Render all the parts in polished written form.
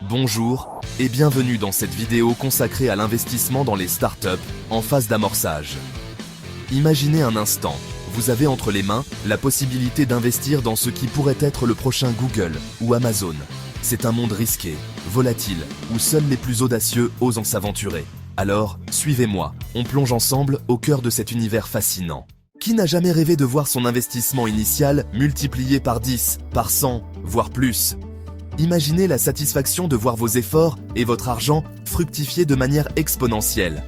Bonjour et bienvenue dans cette vidéo consacrée à l'investissement dans les startups en phase d'amorçage. Imaginez un instant, vous avez entre les mains la possibilité d'investir dans ce qui pourrait être le prochain Google ou Amazon. C'est un monde risqué, volatile, où seuls les plus audacieux osent en s'aventurer. Alors, suivez-moi, on plonge ensemble au cœur de cet univers fascinant. Qui n'a jamais rêvé de voir son investissement initial multiplié par 10, par 100, voire plus ? Imaginez la satisfaction de voir vos efforts et votre argent fructifier de manière exponentielle.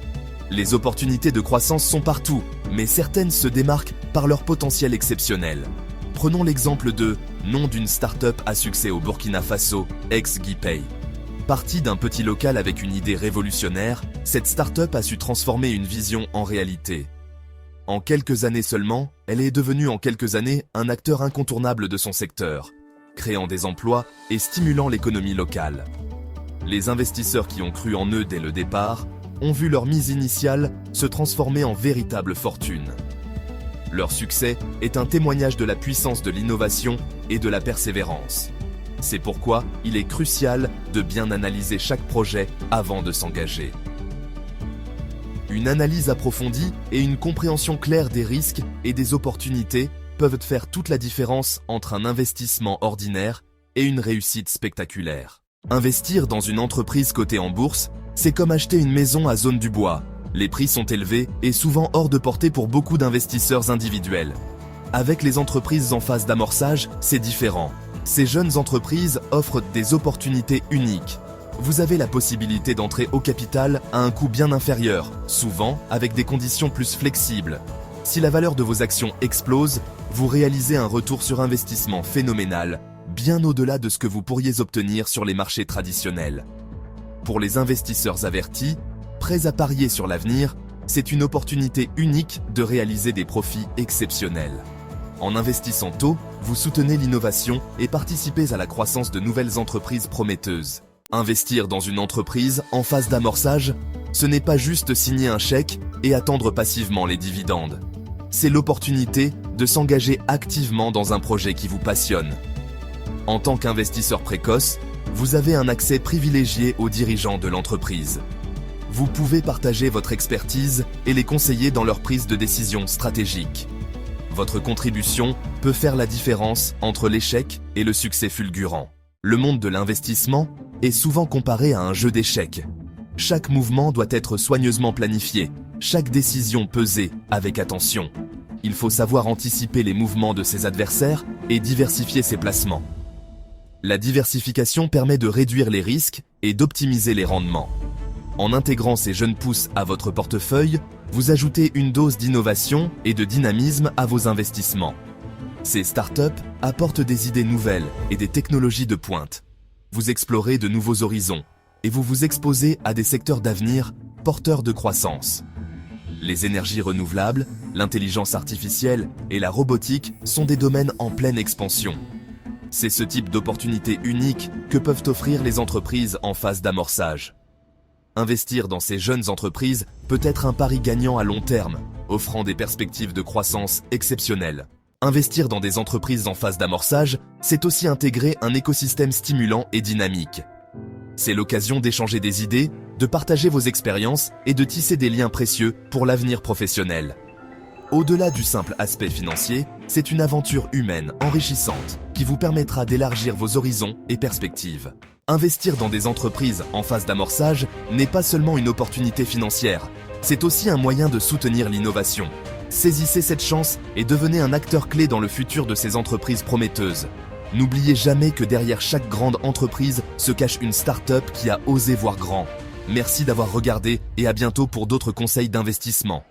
Les opportunités de croissance sont partout, mais certaines se démarquent par leur potentiel exceptionnel. Prenons l'exemple de nom d'une start-up à succès au Burkina Faso, ex-GuiPay. Partie d'un petit local avec une idée révolutionnaire, cette start-up a su transformer une vision en réalité. En quelques années seulement, elle est devenue en quelques années un acteur incontournable de son secteur, créant des emplois et stimulant l'économie locale. Les investisseurs qui ont cru en eux dès le départ ont vu leur mise initiale se transformer en véritable fortune. Leur succès est un témoignage de la puissance de l'innovation et de la persévérance. C'est pourquoi il est crucial de bien analyser chaque projet avant de s'engager. Une analyse approfondie et une compréhension claire des risques et des opportunités peuvent faire toute la différence entre un investissement ordinaire et une réussite spectaculaire. Investir dans une entreprise cotée en bourse, c'est comme acheter une maison à Zone du Bois. Les prix sont élevés et souvent hors de portée pour beaucoup d'investisseurs individuels. Avec les entreprises en phase d'amorçage, c'est différent. Ces jeunes entreprises offrent des opportunités uniques. Vous avez la possibilité d'entrer au capital à un coût bien inférieur, souvent avec des conditions plus flexibles. Si la valeur de vos actions explose, vous réalisez un retour sur investissement phénoménal, bien au-delà de ce que vous pourriez obtenir sur les marchés traditionnels. Pour les investisseurs avertis, prêts à parier sur l'avenir, c'est une opportunité unique de réaliser des profits exceptionnels. En investissant tôt, vous soutenez l'innovation et participez à la croissance de nouvelles entreprises prometteuses. Investir dans une entreprise en phase d'amorçage, ce n'est pas juste signer un chèque et attendre passivement les dividendes. C'est l'opportunité de s'engager activement dans un projet qui vous passionne. En tant qu'investisseur précoce, vous avez un accès privilégié aux dirigeants de l'entreprise. Vous pouvez partager votre expertise et les conseiller dans leur prise de décision stratégique. Votre contribution peut faire la différence entre l'échec et le succès fulgurant. Le monde de l'investissement est souvent comparé à un jeu d'échecs. Chaque mouvement doit être soigneusement planifié, chaque décision pesée avec attention. Il faut savoir anticiper les mouvements de ses adversaires et diversifier ses placements. La diversification permet de réduire les risques et d'optimiser les rendements. En intégrant ces jeunes pousses à votre portefeuille, vous ajoutez une dose d'innovation et de dynamisme à vos investissements. Ces startups apportent des idées nouvelles et des technologies de pointe. Vous explorez de nouveaux horizons et vous vous exposez à des secteurs d'avenir porteurs de croissance. Les énergies renouvelables, l'intelligence artificielle et la robotique sont des domaines en pleine expansion. C'est ce type d'opportunités uniques que peuvent offrir les entreprises en phase d'amorçage. Investir dans ces jeunes entreprises peut être un pari gagnant à long terme, offrant des perspectives de croissance exceptionnelles. Investir dans des entreprises en phase d'amorçage, c'est aussi intégrer un écosystème stimulant et dynamique. C'est l'occasion d'échanger des idées, de partager vos expériences et de tisser des liens précieux pour l'avenir professionnel. Au-delà du simple aspect financier, c'est une aventure humaine enrichissante qui vous permettra d'élargir vos horizons et perspectives. Investir dans des entreprises en phase d'amorçage n'est pas seulement une opportunité financière, c'est aussi un moyen de soutenir l'innovation. Saisissez cette chance et devenez un acteur clé dans le futur de ces entreprises prometteuses. N'oubliez jamais que derrière chaque grande entreprise se cache une start-up qui a osé voir grand. Merci d'avoir regardé et à bientôt pour d'autres conseils d'investissement.